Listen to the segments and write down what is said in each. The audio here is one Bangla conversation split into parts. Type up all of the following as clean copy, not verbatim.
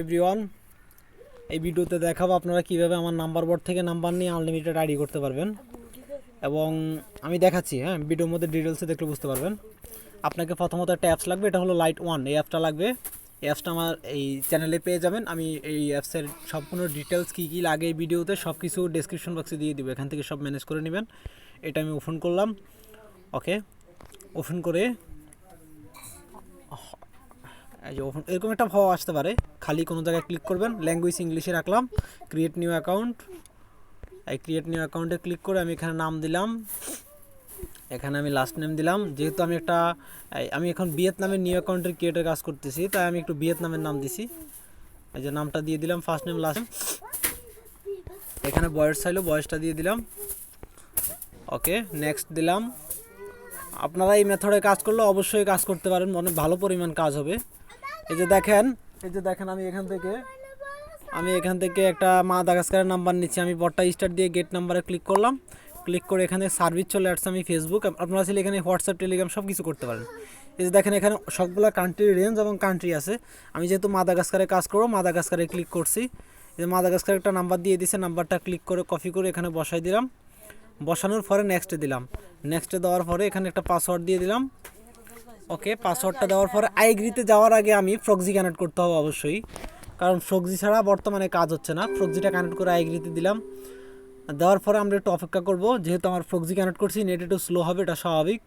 এভরিওয়ান, এই ভিডিওতে দেখাবো আপনারা কিভাবে আমার নাম্বার বোর্ড থেকে নাম্বার নিয়ে আনলিমিটেড আইডি করতে পারবেন। এবং আমি দেখাচ্ছি, ভিডিওর মধ্যে ডিটেলসে দেখলে বুঝতে পারবেন। আপনাকে প্রথমত একটা অ্যাপস লাগবে, এটা হলো লাইট ওয়ান। এই অ্যাপটা লাগবে। এই অ্যাপসটা আমার এই চ্যানেলে পেয়ে যাবেন। আমি এই অ্যাপসের সম্পূর্ণ ডিটেলস কী কী লাগে এই ভিডিওতে সব কিছু ডেসক্রিপশন বক্সে দিয়ে দিব, এখান থেকে সব ম্যানেজ করে নেবেন। এটা আমি ওপেন করলাম। ওকে, ওপেন করে এই যে এরকম একটা ভাব আসতে পারে, খালি কোনো জায়গায় ক্লিক করবেন, ল্যাঙ্গুয়েজ ইংলিশে রাখলাম, ক্রিয়েট নিউ অ্যাকাউন্ট। এই ক্রিয়েট নিউ অ্যাকাউন্টে ক্লিক করে আমি এখানে নাম দিলাম, এখানে আমি লাস্ট নেম দিলাম। যেহেতু আমি এখন ভিয়েতনামের নিউ অ্যাকাউন্টের ক্রিয়েটের কাজ করতেছি, তাই আমি একটু ভিয়েতনামের নাম দিছি। এই যে নামটা দিয়ে দিলাম, ফার্স্ট নেম লাস্ট নেম। এখানে বয়স চাইলো, বয়সটা দিয়ে দিলাম। ওকে, নেক্সট দিলাম। আপনারা এই মেথডে কাজ করলে অবশ্যই কাজ করতে পারেন, অনেক ভালো পরিমাণ কাজ হবে। এই যে দেখেন আমি এখান থেকে একটা মাদাগাস্কারের নাম্বার নিচ্ছি। আমি বটটা স্টার্ট দিয়ে গেট নাম্বারে ক্লিক করলাম। ক্লিক করে এখানে সার্ভিস চলে আসছে, আমি ফেসবুক। আপনারা চাইলে এখানে হোয়াটসঅ্যাপ, টেলিগ্রাম সব কিছু করতে পারেন। এই যে দেখেন এখানে সবগুলো কান্ট্রি রেঞ্জ এবং কান্ট্রি আছে। আমি যেহেতু মাদাগাস্কারে কাজ করবো, মাদাগাস্কারে ক্লিক করছি। এই যে মাদাগাস্কারের একটা নাম্বার দিয়ে দিছে, নাম্বারটা ক্লিক করে কপি করে এখানে বসাই দিলাম। বসানোর পরে নেক্সটে দিলাম। নেক্সটে দেওয়ার পরে এখানে একটা পাসওয়ার্ড দিয়ে দিলাম। ওকে, পাসওয়ার্ডটা দেওয়ার পরে আইগ্রিতে যাওয়ার আগে আমি প্রক্সি কানেক্ট করতে হবে অবশ্যই, কারণ প্রক্সি ছাড়া বর্তমানে কাজ হচ্ছে না। প্রক্সিটা কানেক্ট করে আইগ্রিতে দিলাম। দেওয়ার পরে আমরা একটু অপেক্ষা করব, যেহেতু আমার প্রক্সি কানেক্ট করছি, নেট একটু স্লো হবে, এটা স্বাভাবিক।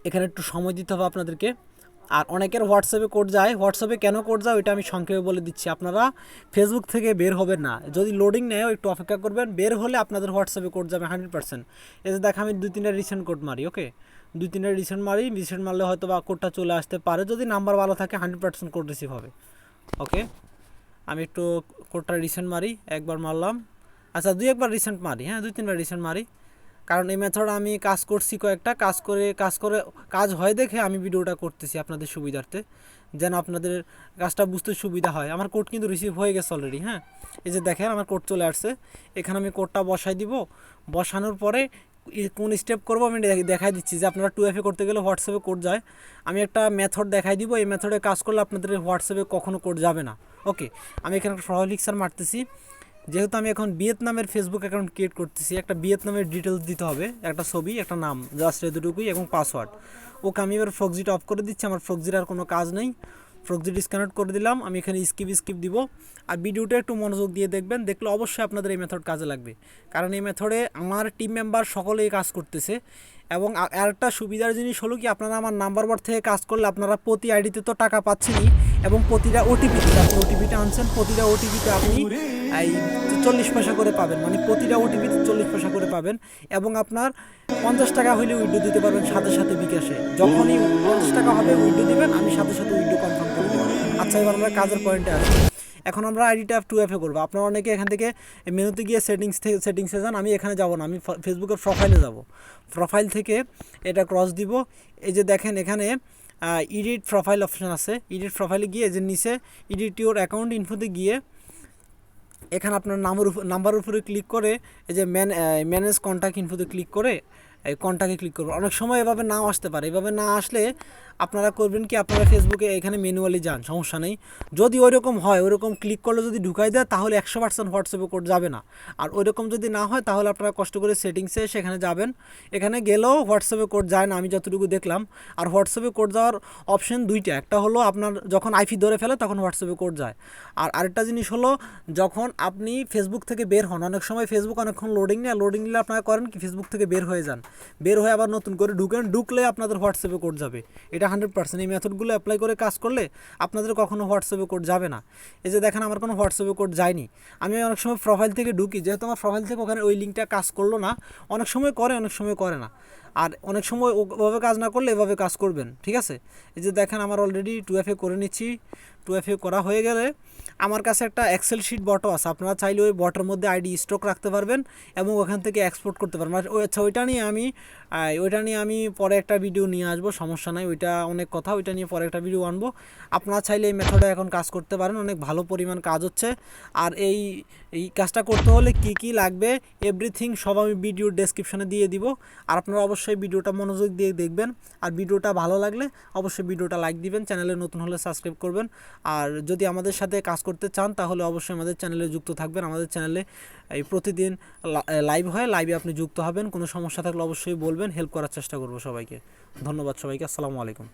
এখানে একটু সময় দিতে হবে আপনাদেরকে। আর অনেকের হোয়াটসঅ্যাপে কোড যায়, হোয়াটসঅ্যাপে কেন কোড যায় ওইটা আমি সংক্ষেপে বলে দিচ্ছি। আপনারা ফেসবুক থেকে বের হবেন না, যদি লোডিং নেয় একটু অপেক্ষা করবেন, বের হলে আপনাদের হোয়াটসঅ্যাপে কোড যাবে 100%। এই যে দেখা আমি 2-3টা রিসেন্ট কোড মারি। ওকে, 2-3টা রিসেন্ট মারলে হয়তো বা কোডটা চলে আসতে পারে, যদি নাম্বার ভালো থাকে 100% কোড রিসিভ হবে। ওকে, আমি একটু কোডটা রিসেন্ট মারি, একবার মারলাম। আচ্ছা, 2-1বার রিসেন্ট মারি, 2-3বার রিসেন্ট মারি, কারণ এই মেথড আমি কাজ করছি কয়েকটা, কাজ হয় দেখে আমি ভিডিওটা করতেছি আপনাদের সুবিধার্থে, যেন আপনাদের কাজটা বুঝতে সুবিধা হয়। আমার কোড কিন্তু রিসিভ হয়ে গেছে অলরেডি। এই যে দেখেন আমার কোড চলে আসছে। এখানে আমি কোডটা বসাই দিব। বসানোর পরে কোন স্টেপ করব আমি দেখাই দিচ্ছি, যে আপনারা 2FA করতে গেলে হোয়াটসঅ্যাপে কোড যায়। আমি একটা মেথড দেখাই দিব, এই মেথডে কাজ করলে আপনাদের হোয়াটসঅ্যাপে কখনো কোড যাবে না। ওকে, আমি এখানে একটা প্রলিক্সার মারতেছি। যেহেতু আমি এখন ভিয়েতনামের ফেসবুক অ্যাকাউন্ট ক্রিয়েট করতেছি, একটা ভিয়েতনামের ডিটেলস দিতে হবে, একটা ছবি, একটা নাম, জাস্ট এতটুকুই, এবং পাসওয়ার্ড। ওকে, আমি এবার প্রক্সিটা অফ করে দিচ্ছি, আমার প্রক্সির আর কোনো কাজ নেই। প্রক্সি ডিসকানেক্ট করে দিলাম। আমি এখানে স্কিপ দিব। আর ভিডিওটা একটু মনোযোগ দিয়ে দেখবেন, দেখলে অবশ্যই আপনাদের এই মেথড কাজে লাগবে, কারণ এই মেথডে আমার টিম মেম্বার সকলেই কাজ করতেছে। এবং আরেকটা সুবিধার জিনিস হলো কি, আপনারা আমার নাম্বার বোর্ড থেকে কাজ করলে আপনারা প্রতি আইডিতে তো টাকা পাচ্ছেনই, এবং প্রতিটা ওটিপিতে, আপনি ওটিপিটা আনছেন, প্রতিটা ওটিপিতে আপনি এই 40 পয়সা করে পাবেন, মানে প্রতিটা ওটিপিতে 40 পয়সা করে পাবেন। এবং আপনার 50 টাকা হলে উইড্রো দিতে পারবেন সাথে সাথে বিকাশে। যখনই 50 টাকা হবে উইড্রো দিবেন, আমি সাথে সাথে উইড্রো কনফার্ম করে দেবো। আচ্ছা, এবার আমরা কাজের পয়েন্টে আসি। এখন আমরা আইডিটা 2FA করবো। আপনারা অনেকে এখান থেকে মেনুতে গিয়ে সেটিংসে যান, আমি এখানে যাব না, আমি ফেসবুকের প্রোফাইলে যাব। প্রোফাইল থেকে এটা ক্রস দিব। এই যে দেখেন এখানে এডিট প্রোফাইল অপশান আছে। এডিট প্রোফাইলে গিয়ে যে নিচে এডিট ইউর অ্যাকাউন্ট ইনফোতে গিয়ে এখানে আপনার নাম্বারের উপরে ক্লিক করে এই যে ম্যানেজ কন্ট্যাক্ট ইনফোতে ক্লিক করে এই কন্ট্যাক্টে ক্লিক করবেন। অনেক সময় এভাবে নাও আসতে পারে, এভাবে না আসলে আপনারা করবেন কি, আপনারা ফেসবুকে এখানে ম্যানুয়ালি যান, সমস্যা নেই। যদি ওইরকম হয়, ওইরকম ক্লিক করলে যদি ঢুকাই দেয়, তাহলে 100% হোয়াটসঅ্যাপে কোড যাবে না। আর ওইরকম যদি না হয়, তাহলে আপনারা কষ্ট করে সেটিংসে সেখানে যাবেন। এখানে গেলেও হোয়াটসঅ্যাপে কোড যায় না, আমি যতটুকু দেখলাম। আর হোয়াটসঅ্যাপে কোড যাওয়ার অপশন দুইটা, একটা হলো আপনার যখন আইপি ধরে ফেলে তখন হোয়াটসঅ্যাপে কোড যায়। আর আরেকটা জিনিস হলো, যখন আপনি ফেসবুক থেকে বের হন, অনেক সময় ফেসবুক অনেকক্ষণ লোডিং নিলে আপনারা করেন কি, ফেসবুক থেকে বের হয়ে যান, বের হয়ে আবার নতুন করে ঢুকলে আপনাদের হোয়াটসঅ্যাপে কোড যাবে। এটা 100%। এই মেথডগুলো অ্যাপ্লাই করে কাজ করলে আপনাদের কখনো হোয়াটসঅ্যাপে কোড যাবে না। এই যে দেখেন আমার কোনো হোয়াটসঅ্যাপে কোড যায়নি। আমি অনেক সময় প্রোফাইল থেকে ঢুকি, যেহেতু আমার প্রোফাইল থেকে ওখানে ওই লিঙ্কটা কাজ করলো না, অনেক সময় করে, অনেক সময় করে না। আর অনেক সময় ওভাবে কাজ না করলে এভাবে কাজ করবেন, ঠিক আছে। এই যে দেখেন আমার অলরেডি 2FA করে নিচ্ছি। 2FA করা হয়ে গেলে আমার কাছে একটা এক্সেল শিট বটও আছে, আপনারা চাইলে ওই বটের মধ্যে আইডি স্টক রাখতে পারবেন এবং ওখান থেকে এক্সপোর্ট করতে পারবেন। আচ্ছা, ওইটা নিয়ে আমি পরে একটা ভিডিও নিয়ে আসবো, সমস্যা নাই, ওইটা অনেক কথা, ওইটা নিয়ে পরে একটা ভিডিও আনবো। আপনারা চাইলে এই মেথডে এখন কাজ করতে পারেন, অনেক ভালো পরিমাণ কাজ হচ্ছে। আর এই কাজটা করতে হলে কি কি লাগবে এভরিথিং সব আমি ভিডিওর ডেসক্রিপশনে দিয়ে দিব। আর আপনারা অবশ্যই ভিডিওটা মনোযোগ দিয়ে দেখবেন। আর ভিডিওটা ভালো লাগলে অবশ্যই ভিডিওটা লাইক দিবেন, চ্যানেলে নতুন হলে সাবস্ক্রাইব করবেন। আর যদি আমাদের সাথে কাজ করতে চান তাহলে অবশ্যই আমাদের চ্যানেলে যুক্ত থাকবেন। আমাদের চ্যানেলে এই প্রতিদিন লাইভ হয়, লাইভে আপনি যুক্ত হবেন। কোনো সমস্যা থাকলে অবশ্যই বলবেন, হেল্প করার চেষ্টা করব সবাইকে। ধন্যবাদ সবাইকে, আসসালামু আলাইকুম।